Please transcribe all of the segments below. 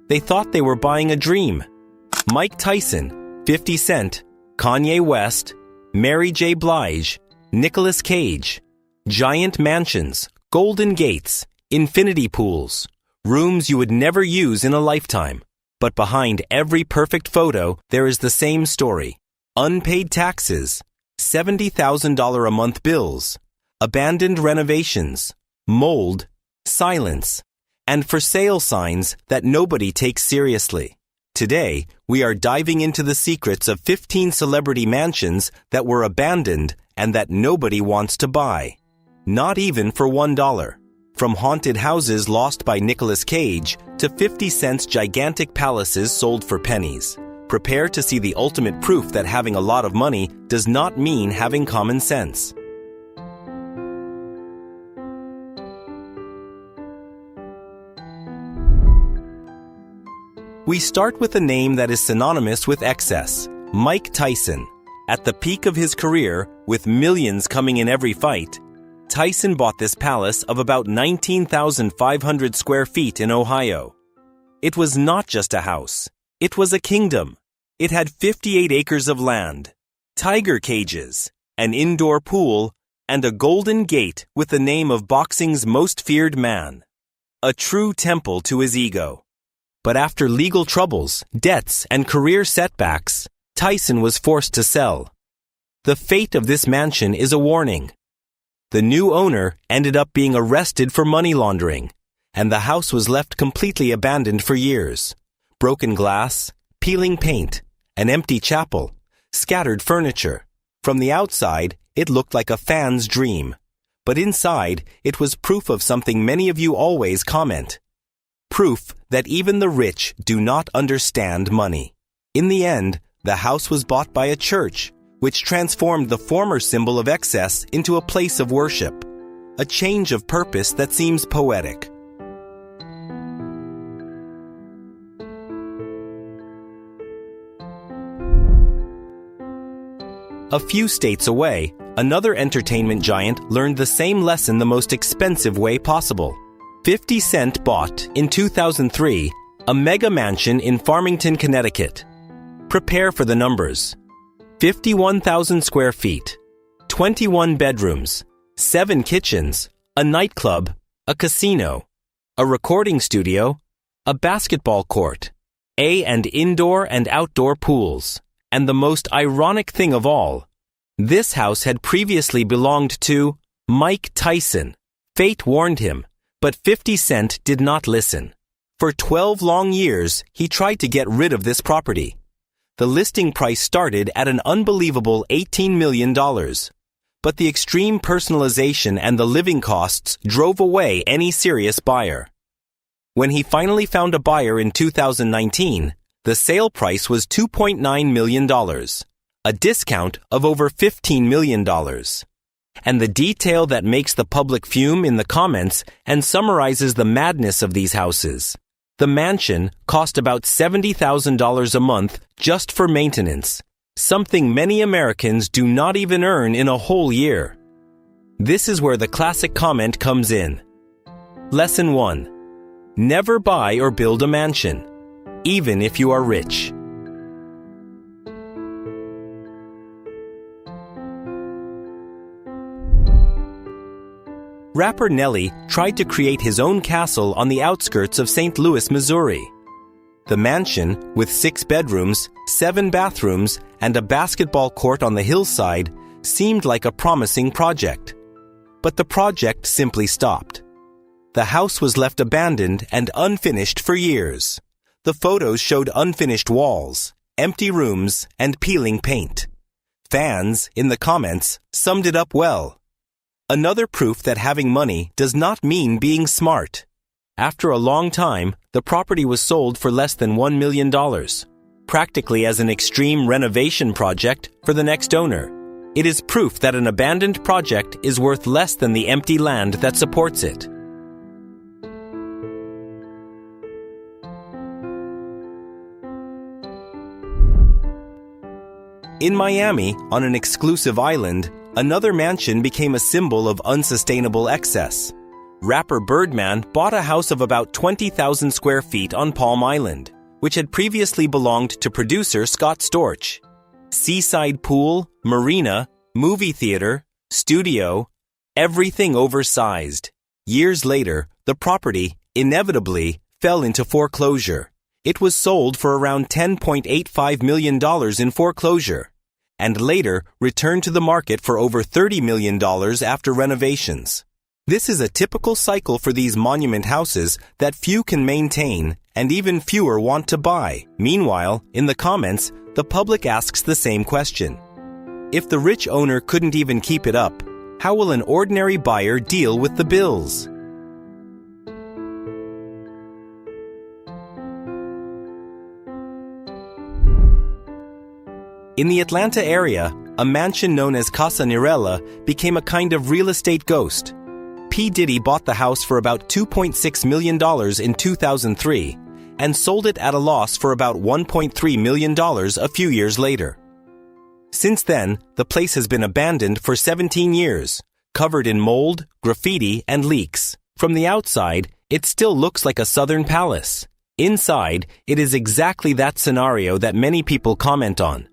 They thought they were buying a dream. Mike Tyson, 50 Cent, Kanye West, Mary J. Blige, Nicolas Cage. Giant mansions, golden gates, infinity pools, rooms you would never use in a lifetime. But behind every perfect photo, there is the same story. Unpaid taxes, $70,000 a month bills, abandoned renovations, mold, silence, and for sale signs that nobody takes seriously. Today, we are diving into the secrets of 15 celebrity mansions that were abandoned and that nobody wants to buy. Not even for $1. From haunted houses lost by Nicolas Cage to 50 Cent's gigantic palaces sold for pennies. Prepare to see the ultimate proof that having a lot of money does not mean having common sense. We start with a name that is synonymous with excess, Mike Tyson. At the peak of his career, with millions coming in every fight, Tyson bought this palace of about 19,500 square feet in Ohio. It was not just a house. It was a kingdom. It had 58 acres of land, tiger cages, an indoor pool, and a golden gate with the name of boxing's most feared man. A true temple to his ego. But after legal troubles, debts, and career setbacks, Tyson was forced to sell. The fate of this mansion is a warning. The new owner ended up being arrested for money laundering, and the house was left completely abandoned for years. Broken glass, peeling paint, an empty chapel, scattered furniture. From the outside, it looked like a fan's dream. But inside, it was proof of something many of you always comment. Proof that even the rich do not understand money. In the end, the house was bought by a church, which transformed the former symbol of excess into a place of worship. A change of purpose that seems poetic. A few states away, another entertainment giant learned the same lesson the most expensive way possible. 50 Cent bought, in 2003, a mega mansion in Farmington, Connecticut. Prepare for the numbers. 51,000 square feet, 21 bedrooms, 7 kitchens, a nightclub, a casino, a recording studio, a basketball court, and indoor and outdoor pools. And the most ironic thing of all, this house had previously belonged to Mike Tyson. Fate warned him, but 50 Cent did not listen. For 12 long years, he tried to get rid of this property. The listing price started at an unbelievable $18 million. But the extreme personalization and the living costs drove away any serious buyer. When he finally found a buyer in 2019, the sale price was $2.9 million, a discount of over $15 million. And the detail that makes the public fume in the comments and summarizes the madness of these houses. The mansion cost about $70,000 a month just for maintenance, something many Americans do not even earn in a whole year. This is where the classic comment comes in. Lesson 1. Never buy or build a mansion, even if you are rich. Rapper Nelly tried to create his own castle on the outskirts of St. Louis, Missouri. The mansion, with 6 bedrooms, 7 bathrooms, and a basketball court on the hillside, seemed like a promising project. But the project simply stopped. The house was left abandoned and unfinished for years. The photos showed unfinished walls, empty rooms, and peeling paint. Fans, in the comments, summed it up well. Another proof that having money does not mean being smart. After a long time, the property was sold for less than $1 million, practically as an extreme renovation project for the next owner. It is proof that an abandoned project is worth less than the empty land that supports it. In Miami, on an exclusive island, another mansion became a symbol of unsustainable excess. rapper Birdman bought a house of about 20,000 square feet on Palm Island, which had previously belonged to producer Scott Storch. Seaside pool, marina, movie theater, studio, everything oversized. Years later, the property, inevitably, fell into foreclosure. It was sold for around $10.85 million in foreclosure, and later returned to the market for over $30 million after renovations. This is a typical cycle for these monument houses that few can maintain and even fewer want to buy. Meanwhile, in the comments, the public asks the same question. If the rich owner couldn't even keep it up, how will an ordinary buyer deal with the bills? In the Atlanta area, a mansion known as Casa Nirella became a kind of real estate ghost. P. Diddy bought the house for about $2.6 million in 2003 and sold it at a loss for about $1.3 million a few years later. Since then, the place has been abandoned for 17 years, covered in mold, graffiti, and leaks. From the outside, it still looks like a southern palace. Inside, it is exactly that scenario that many people comment on.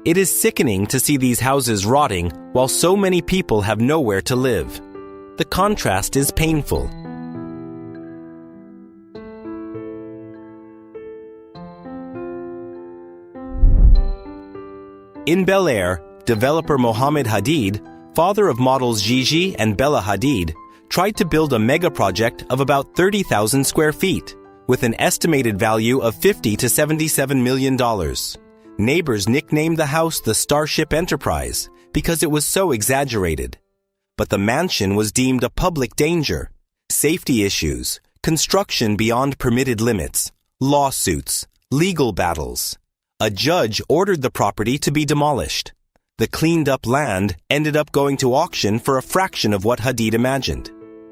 It is sickening to see these houses rotting while so many people have nowhere to live. The contrast is painful. In Bel Air, developer Mohammed Hadid, father of models Gigi and Bella Hadid, tried to build a mega project of about 30,000 square feet, with an estimated value of $50 to $77 million. Neighbors nicknamed the house the Starship Enterprise because it was so exaggerated. But the mansion was deemed a public danger. Safety issues, construction beyond permitted limits, lawsuits, legal battles. A judge ordered the property to be demolished. The cleaned-up land ended up going to auction for a fraction of what Hadid imagined.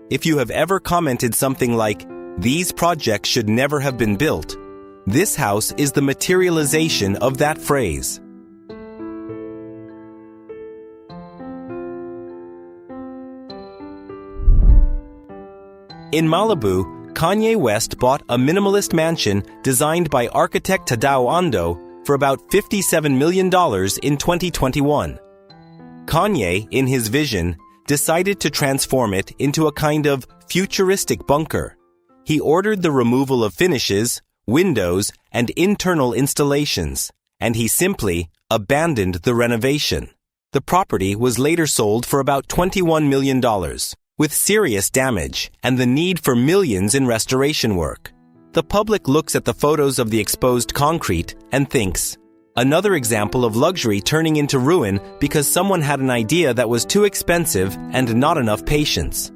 If you have ever commented something like, "These projects should never have been built," this house is the materialization of that phrase. In Malibu, Kanye West bought a minimalist mansion designed by architect Tadao Ando for about $57 million in 2021. Kanye, in his vision, decided to transform it into a kind of futuristic bunker. He ordered the removal of finishes, windows, and internal installations, and he simply abandoned the renovation. The property was later sold for about $21 million, with serious damage and the need for millions in restoration work. The public looks at the photos of the exposed concrete and thinks, another example of luxury turning into ruin because someone had an idea that was too expensive and not enough patience.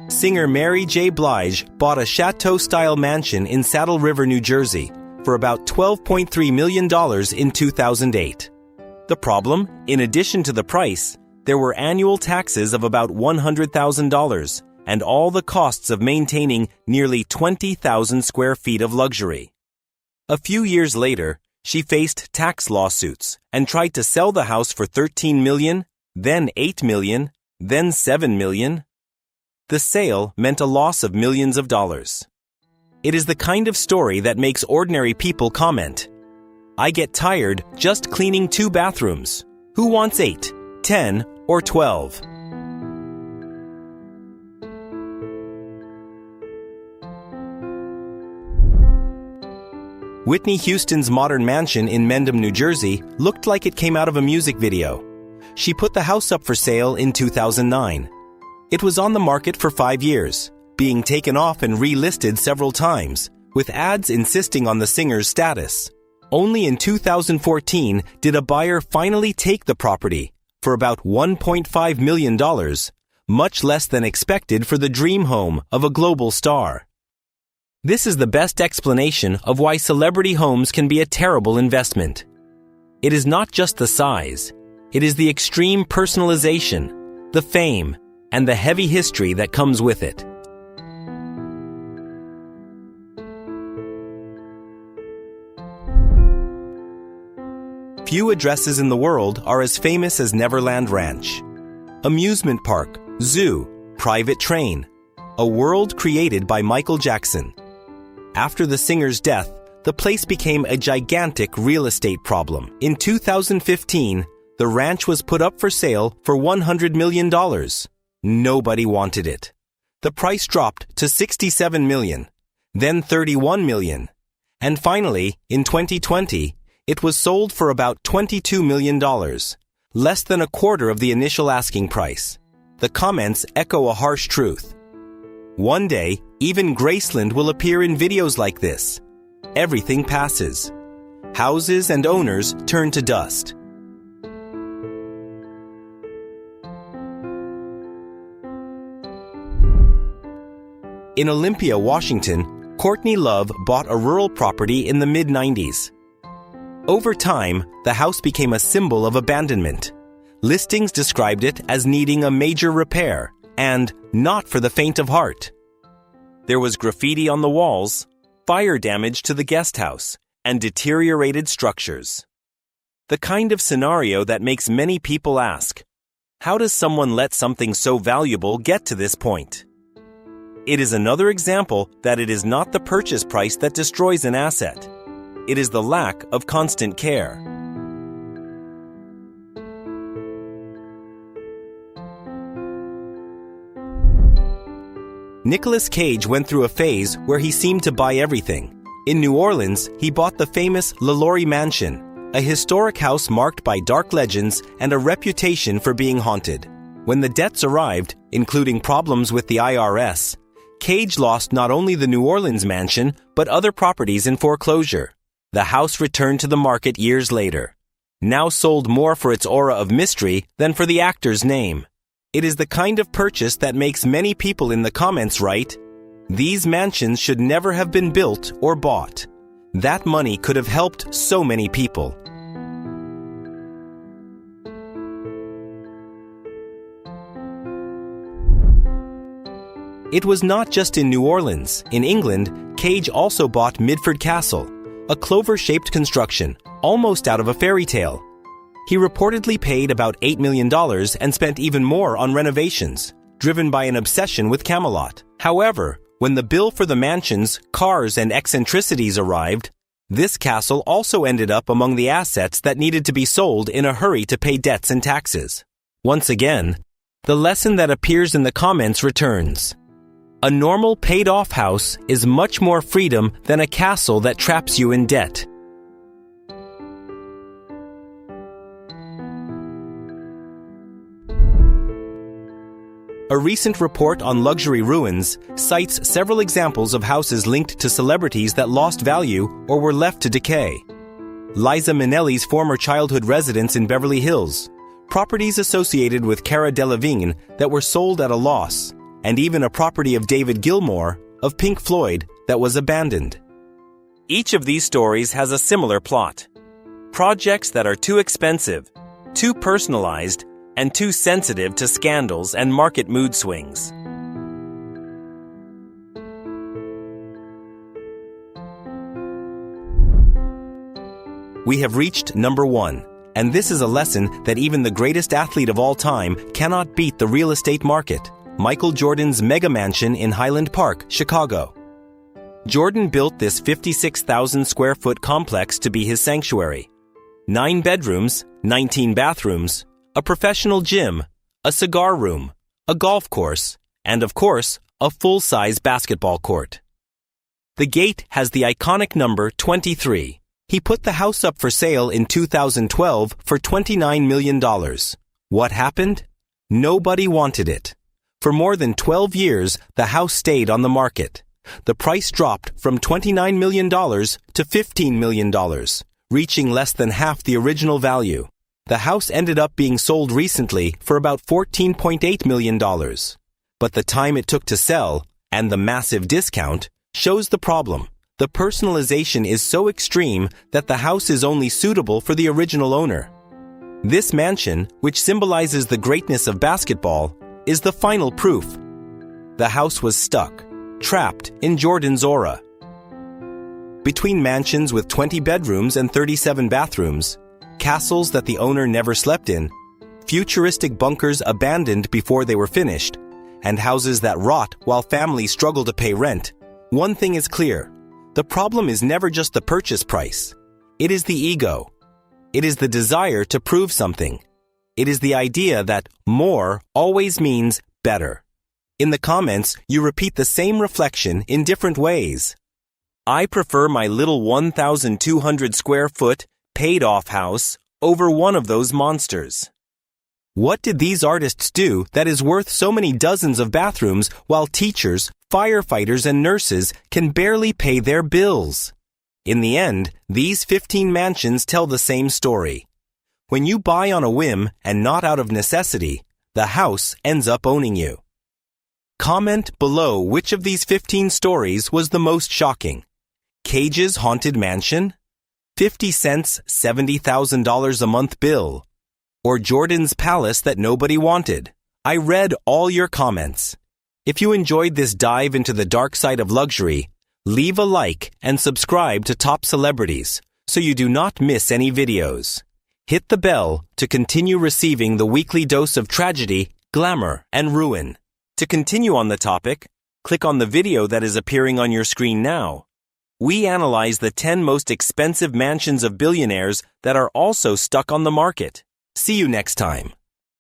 Singer Mary J. Blige bought a chateau-style mansion in Saddle River, New Jersey, for about $12.3 million in 2008. The problem, in addition to the price, there were annual taxes of about $100,000 and all the costs of maintaining nearly 20,000 square feet of luxury. A few years later, she faced tax lawsuits and tried to sell the house for $13 million, then $8 million, then $7 million. The sale meant a loss of millions of dollars. It is the kind of story that makes ordinary people comment, "I get tired just cleaning 2 bathrooms. Who wants 8, 10, or 12? Whitney Houston's modern mansion in Mendham, New Jersey looked like it came out of a music video. She put the house up for sale in 2009. It was on the market for 5 years, being taken off and relisted several times, with ads insisting on the singer's status. Only in 2014 did a buyer finally take the property for about $1.5 million, much less than expected for the dream home of a global star. This is the best explanation of why celebrity homes can be a terrible investment. It is not just the size, it is the extreme personalization, the fame, and the heavy history that comes with it. few addresses in the world are as famous as Neverland Ranch. Amusement park, zoo, private train. A world created by Michael Jackson. After the singer's death, the place became a gigantic real estate problem. In 2015, the ranch was put up for sale for $100 million. Nobody wanted it. The price dropped to $67 million, then $31 million. And finally, in 2020, it was sold for about $22 million, less than a quarter of the initial asking price. The comments echo a harsh truth. One day, even Graceland will appear in videos like this. Everything passes. Houses and owners turn to dust. In Olympia, Washington, Courtney Love bought a rural property in the mid-90s. Over time, the house became a symbol of abandonment. Listings described it as needing a major repair and not for the faint of heart. There was graffiti on the walls, fire damage to the guest house, and deteriorated structures. The kind of scenario that makes many people ask, how does someone let something so valuable get to this point? It is another example that it is not the purchase price that destroys an asset. It is the lack of constant care. Nicolas Cage went through a phase where he seemed to buy everything. In New Orleans, he bought the famous LaLaurie Mansion, a historic house marked by dark legends and a reputation for being haunted. When the debts arrived, including problems with the IRS, Cage lost not only the New Orleans mansion, but other properties in foreclosure. The house returned to the market years later, now sold more for its aura of mystery than for the actor's name. It is the kind of purchase that makes many people in the comments write, "These mansions should never have been built or bought. That money could have helped so many people." It was not just in New Orleans. In England, Cage also bought Midford Castle, a clover-shaped construction, almost out of a fairy tale. He reportedly paid about $8 million and spent even more on renovations, driven by an obsession with Camelot. However, when the bill for the mansions, cars, and eccentricities arrived, this castle also ended up among the assets that needed to be sold in a hurry to pay debts and taxes. Once again, the lesson that appears in the comments returns. A normal paid-off house is much more freedom than a castle that traps you in debt. A recent report on luxury ruins cites several examples of houses linked to celebrities that lost value or were left to decay. Liza Minnelli's former childhood residence in Beverly Hills, properties associated with Cara Delevingne that were sold at a loss, and even a property of David Gilmour of Pink Floyd that was abandoned. Each of these stories has a similar plot. Projects that are too expensive, too personalized, and too sensitive to scandals and market mood swings. We have reached number 1, and this is a lesson that even the greatest athlete of all time cannot beat the real estate market. Michael Jordan's mega mansion in Highland Park, Chicago. Jordan built this 56,000 square foot complex to be his sanctuary. 9 bedrooms, 19 bathrooms, a professional gym, a cigar room, a golf course, and of course, a full-size basketball court. The gate has the iconic number 23. He put the house up for sale in 2012 for $29 million. What happened? Nobody wanted it. For more than 12 years, the house stayed on the market. The price dropped from $29 million to $15 million, reaching less than half the original value. The house ended up being sold recently for about $14.8 million. But the time it took to sell, and the massive discount, shows the problem. The personalization is so extreme that the house is only suitable for the original owner. This mansion, which symbolizes the greatness of basketball, is the final proof. The house was stuck, trapped in Jordan's aura. Between mansions with 20 bedrooms and 37 bathrooms, castles that the owner never slept in, futuristic bunkers abandoned before they were finished, and houses that rot while families struggle to pay rent, one thing is clear. The problem is never just the purchase price. It is the ego. It is the desire to prove something. It is the idea that more always means better. In the comments, you repeat the same reflection in different ways. I prefer my little 1,200 square foot, paid-off house over one of those monsters. What did these artists do that is worth so many dozens of bathrooms while teachers, firefighters, and nurses can barely pay their bills? In the end, these 15 mansions tell the same story. When you buy on a whim and not out of necessity, the house ends up owning you. Comment below which of these 15 stories was the most shocking. Cage's Haunted Mansion, 50 Cent's $70,000 a month bill, or Jordan's palace that nobody wanted. I read all your comments. If you enjoyed this dive into the dark side of luxury, leave a like and subscribe to Top Celebrities so you do not miss any videos. Hit the bell to continue receiving the weekly dose of tragedy, glamour, and ruin. To continue on the topic, click on the video that is appearing on your screen now. We analyze the 10 most expensive mansions of billionaires that are also stuck on the market. See you next time.